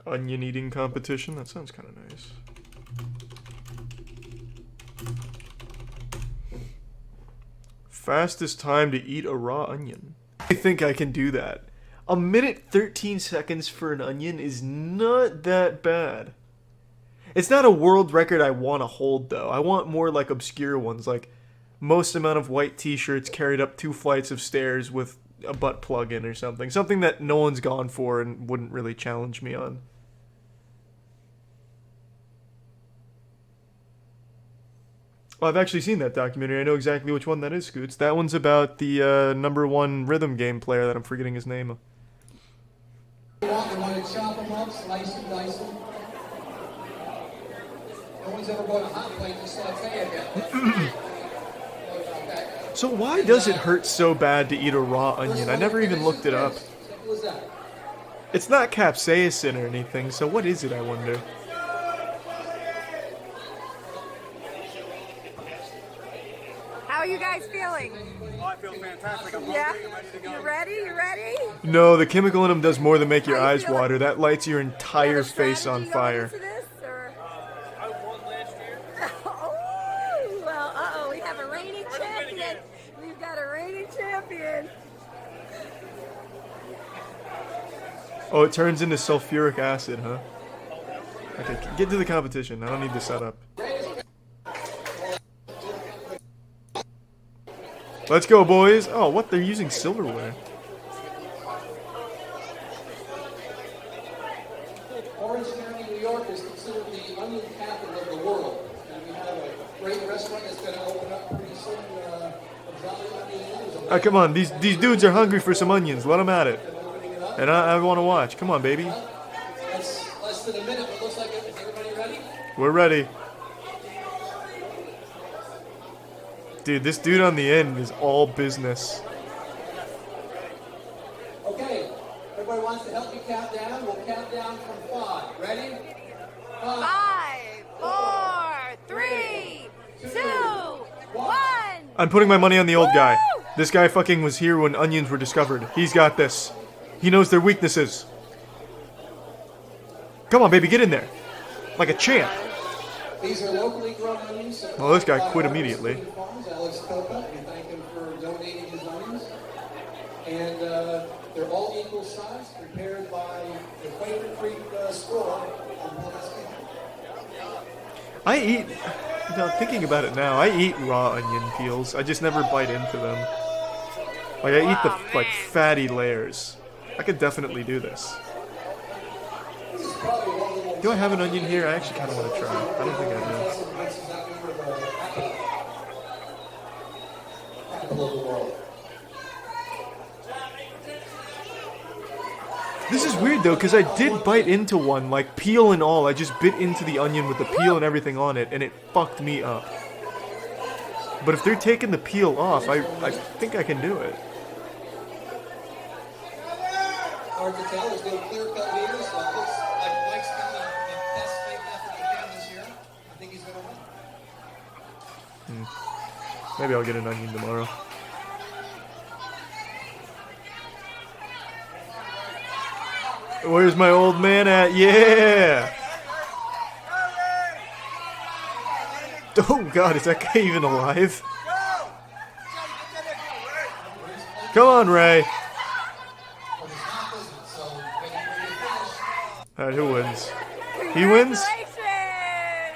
Onion eating competition? That sounds kind of nice. Fastest time to eat a raw onion. I think I can do that. 1 minute 13 seconds for an onion is not that bad. It's not a world record I want to hold, though. I want more like obscure ones, like most amount of white t-shirts carried up 2 flights of stairs with a butt plug in or something. Something that no one's gone for and wouldn't really challenge me on. Well, I've actually seen that documentary. I know exactly which one that is, Scoots. That one's about the #1 rhythm game player that I'm forgetting his name. You want to chop them up, slice and dice them. No one's ever bought a hot plate to saute again. So why does it hurt so bad to eat a raw onion? I never even looked it up. It's not capsaicin or anything, so what is it, I wonder? How are you guys feeling? Oh, I feel fantastic. I'm hungry. Yeah? I'm ready to go. You ready? You ready? No, the chemical in them does more than make your How you eyes feeling? water. That lights your entire face on fire. I won last year. Oh, well, we have a reigning champion. We've got a reigning champion. Oh, it turns into sulfuric acid, huh? Okay, get to the competition. I don't need the setup. Let's go, boys. Oh, what? They're using silverware. Orange County, New York is considered the onion capital of the world. And we have a great restaurant that's going to open up pretty soon. Come on, these dudes are hungry for some onions. Let them at it. And I want to watch. Come on, baby. That's less than a minute, but looks like it. Is everybody ready? We're ready. Dude, this dude on the end is all business. Okay, everybody wants to help me count down. We'll count down from 5. Ready? 5, 4, 3, 2, 1. I'm putting my money on the old guy. This guy fucking was here when onions were discovered. He's got this. He knows their weaknesses. Come on, baby, get in there. Like a champ. These are locally grown onions. Well, this guy quit immediately. Alex Copa, we thank him for donating his onions. And they're all equal size, prepared by the Quaker Creek store on Pulaski. I eat, you know, thinking about it now, I eat raw onion peels. I just never bite into them. Like, I eat the, like, fatty layers. I could definitely do this. Do I have an onion here? I actually kind of want to try. I don't think I do. This is weird though, because I did bite into one, like peel and all. I just bit into the onion with the peel and everything on it, and it fucked me up. But if they're taking the peel off, I think I can do it. Hard to tell. There's no clear-cut leaders. So it looks like Mike's got the best fake effort he can this year. I think he's going to win. Maybe I'll get an onion tomorrow. Where's my old man at? Yeah! Oh god, is that guy even alive? Come on, Ray. Alright, who wins? He wins?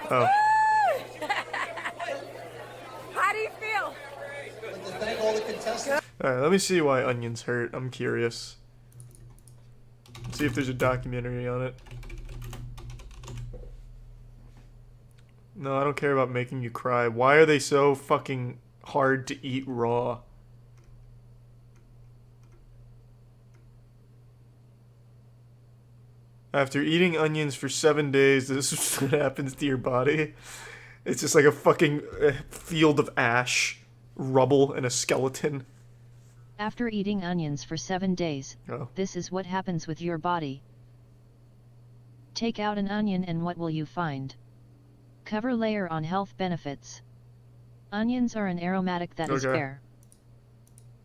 Oh. How do you feel? Thank all the contestants. Alright, let me see why onions hurt. I'm curious. See if there's a documentary on it. No, I don't care about making you cry. Why are they so fucking hard to eat raw? After eating onions for 7 days, this is what happens to your body. It's just like a fucking field of ash, rubble, and a skeleton. After eating onions for 7 days, this is what happens with your body. Take out an onion and what will you find? Cover layer on health benefits. Onions are an aromatic that is fair.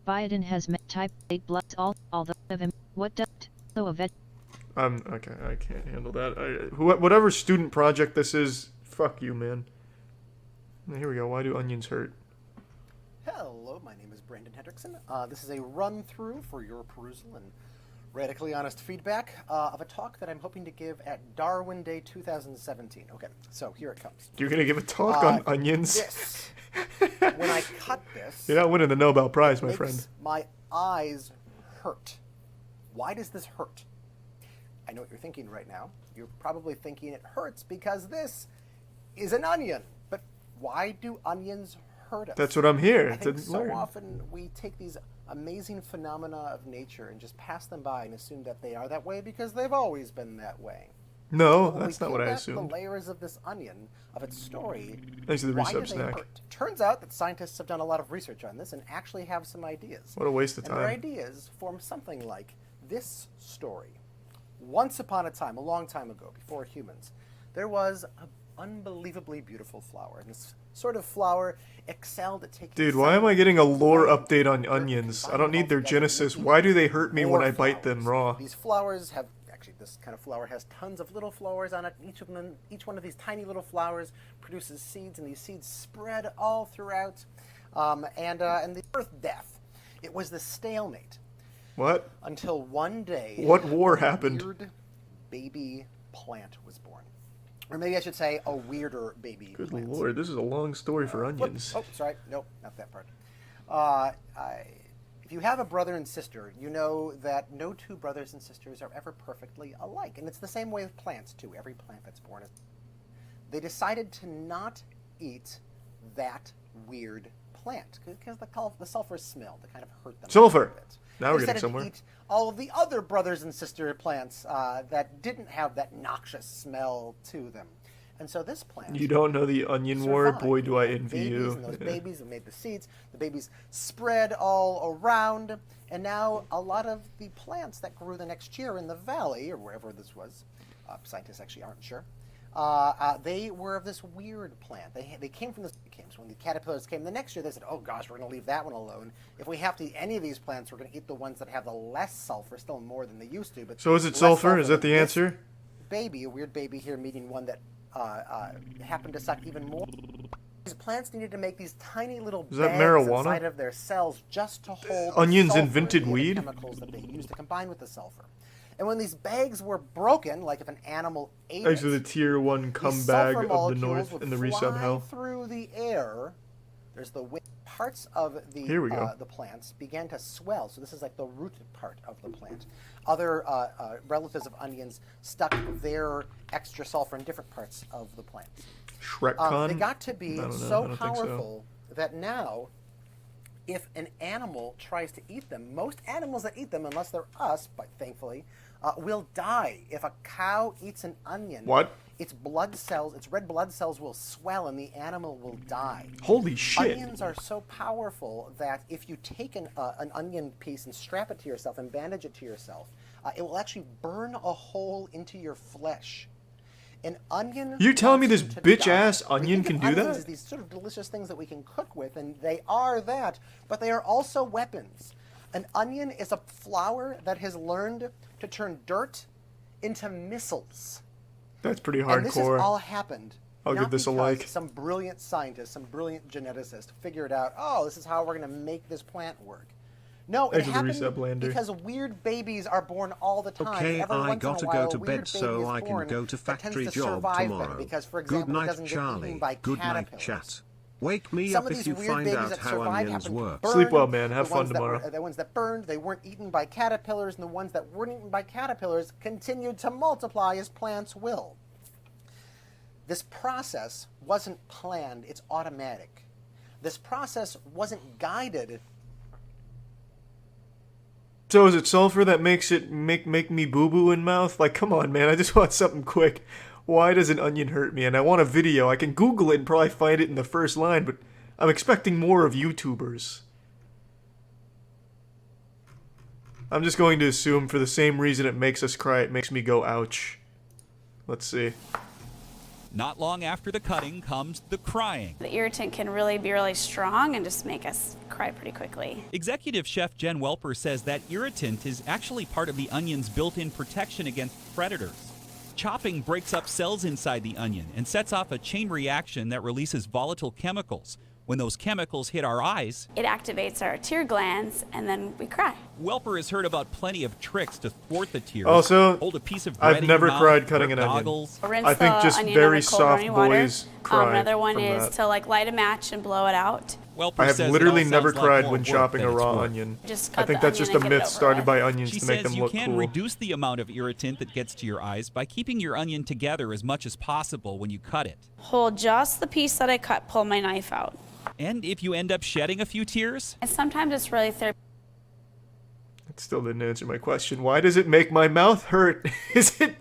Biotin has type 8 blood, although of him, what does a veg? Okay, I can't handle that. Whatever student project this is, fuck you, man. Here we go. Why do onions hurt? Hello, my name is Brandon Hendrickson. This is a run-through for your perusal and radically honest feedback of a talk that I'm hoping to give at Darwin Day 2017. Okay, so here it comes. You're gonna give a talk on onions? This. When I cut this... You're not winning the Nobel Prize, my friend. My eyes hurt. Why does this hurt? I know what you're thinking right now. You're probably thinking it hurts because this is an onion. But why do onions hurt us? That's what I'm here. I think so often we take these amazing phenomena of nature and just pass them by and assume that they are that way because they've always been that way. No, that's not what I assumed. The layers of this onion, of its story, thanks to the why do resub they snack. hurt? Turns out that scientists have done a lot of research on this and actually have some ideas. What a waste of time. And their ideas form something like this story. Once upon a time, a long time ago, before humans, there was an unbelievably beautiful flower. And this sort of flower excelled at taking... Dude, why am I getting a lore update on onions? I don't need their genesis. Why do they hurt me when I bite them raw? These flowers have... Actually, this kind of flower has tons of little flowers on it. Each one of these tiny little flowers produces seeds, and these seeds spread all throughout. And the birth-death. It was the stalemate. What? Until one day... What war happened? A weird baby plant was born. Or maybe I should say a weirder baby plant. Good lord, this is a long story for onions. Oh, sorry. Nope, not that part. If you have a brother and sister, you know that no two brothers and sisters are ever perfectly alike. And it's the same way with plants, too. Every plant that's born is... They decided to not eat that weird plant because the sulfur smell that kind of hurt them. Sulfur! A bit. Now we're getting somewhere. To eat all of the other brothers and sister plants that didn't have that noxious smell to them. And so this plant... You don't know the onion war? Boy, do I envy you. And those babies that made the seeds. The babies spread all around. And now a lot of the plants that grew the next year in the valley, or wherever this was, scientists actually aren't sure, they were of this weird plant. They came from this... So when the caterpillars came the next year, they said, oh gosh, we're going to leave that one alone. If we have to eat any of these plants, we're going to eat the ones that have the less sulfur, still more than they used to. But so is it sulfur? Is that the answer? Baby, a weird baby here meeting one that happened to suck even more. These plants needed to make these tiny little bags inside of their cells just to hold onions sulfur invented and weed? the chemicals that they used to combine with the sulfur. And when these bags were broken, like if an animal ate it, the tier 1 cum bag of the north in the resub hell. Through the air, there's the parts of the the plants began to swell. So this is like the root part of the plant. Other relatives of onions stuck their extra sulfur in different parts of the plant. Shrekcon? They got to be so powerful that now, if an animal tries to eat them, most animals that eat them, unless they're us, but thankfully, will die. If a cow eats an onion, its blood cells, its red blood cells will swell and the animal will die. Holy shit. Onions are so powerful that if you take an onion piece and strap it to yourself and bandage it to yourself, it will actually burn a hole into your flesh. An onion... You're telling me this bitch-ass onion can do that? As these sort of delicious things that we can cook with, and they are that, but they are also weapons. An onion is a flower that has learned to turn dirt into missiles. That's pretty hardcore. And this has all happened. I'll give this a like. Some brilliant scientist, some brilliant geneticist figured out, oh, this is how we're going to make this plant work. No, it happened because weird babies are born all the time. Okay, I gotta go to bed so I can go to factory job tomorrow. Because, for example, good night, Charlie. Good night, chat. Wake me up if you find out how onions work. Sleep well, man. Have fun tomorrow. The ones that burned, they weren't eaten by caterpillars, and the ones that weren't eaten by caterpillars continued to multiply as plants will. This process wasn't planned, it's automatic. This process wasn't guided. So is it sulfur that makes it make me boo-boo in mouth? Like, come on, man, I just want something quick. Why does an onion hurt me? And I want a video. I can Google it and probably find it in the first line, but I'm expecting more of YouTubers. I'm just going to assume for the same reason it makes us cry, it makes me go ouch. Let's see. Not long after the cutting comes the crying. The irritant can really be really strong and just make us cry pretty quickly. Executive Chef Jen Welper says that irritant is actually part of the onion's built-in protection against predators. Chopping breaks up cells inside the onion and sets off a chain reaction that releases volatile chemicals. When those chemicals hit our eyes, it activates our tear glands and then we cry. Welper has heard about plenty of tricks to thwart the tears. Also, hold a piece of bread I've never in your cried mouth, cutting an goggles. onion. I think just very soft boys cry. Another one from is that. to like light a match and blow it out. Welper I have says literally it all never sounds like cried more when work chopping than a it's raw worth. onion. Just I cut think the that's just a onion and get myth it over started with. by onions She to make says them you look can cool. reduce the amount of irritant that gets to your eyes by keeping your onion together as much as possible when you cut it. Hold just the piece that I cut, pull my knife out. And if you end up shedding a few tears, And sometimes it's really therapeutic. That still didn't answer my question. Why does it make my mouth hurt? Is it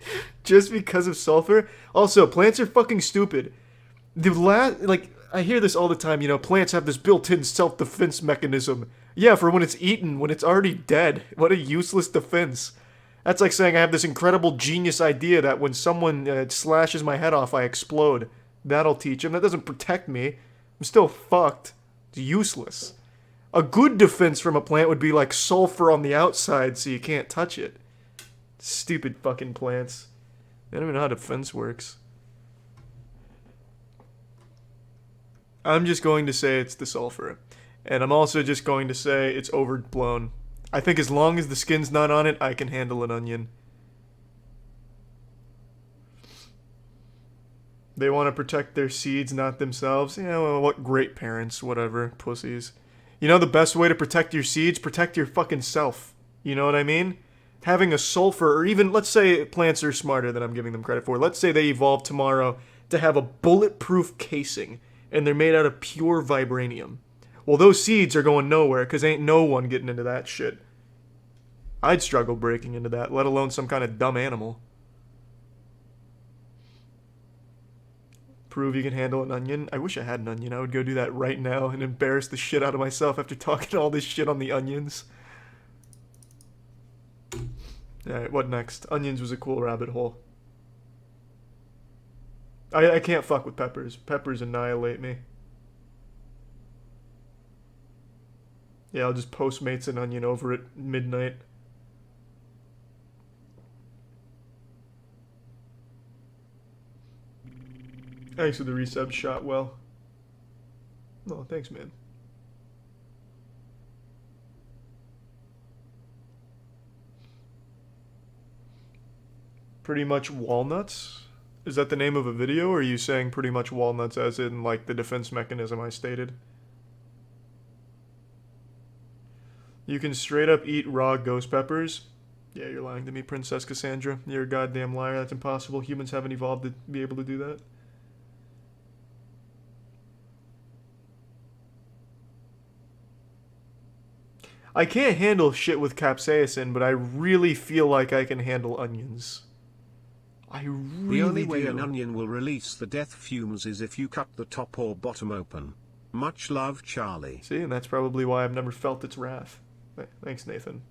just because of sulfur? Also, plants are fucking stupid. I hear this all the time, you know, plants have this built-in self-defense mechanism. Yeah, for when it's eaten, when it's already dead. What a useless defense. That's like saying I have this incredible genius idea that when someone slashes my head off, I explode. That'll teach him. That doesn't protect me. I'm still fucked. It's useless. A good defense from a plant would be like sulfur on the outside so you can't touch it. Stupid fucking plants. They don't even know how defense works. I'm just going to say it's the sulfur. And I'm also just going to say it's overblown. I think as long as the skin's not on it, I can handle an onion. They want to protect their seeds, not themselves. Yeah, well, what great parents, whatever, pussies. You know the best way to protect your seeds? Protect your fucking self. You know what I mean? Having a sulfur, or even, let's say plants are smarter than I'm giving them credit for. Let's say they evolve tomorrow to have a bulletproof casing, and they're made out of pure vibranium. Well, those seeds are going nowhere, because ain't no one getting into that shit. I'd struggle breaking into that, let alone some kind of dumb animal. Prove you can handle an onion. I wish I had an onion. I would go do that right now and embarrass the shit out of myself after talking all this shit on the onions. Alright, what next? Onions was a cool rabbit hole. I can't fuck with peppers. Peppers annihilate me. Yeah, I'll just Postmates an onion over at midnight. Thanks for the resub, shot well. Oh, thanks, man. Pretty much walnuts? Is that the name of a video, or are you saying pretty much walnuts as in, like, the defense mechanism I stated? You can straight up eat raw ghost peppers? Yeah, you're lying to me, Princess Cassandra. You're a goddamn liar. That's impossible. Humans haven't evolved to be able to do that. I can't handle shit with capsaicin, but I really feel like I can handle onions. I really The only way do. an onion will release the death fumes is if you cut the top or bottom open. Much love, Charlie. See, and that's probably why I've never felt its wrath. Thanks, Nathan.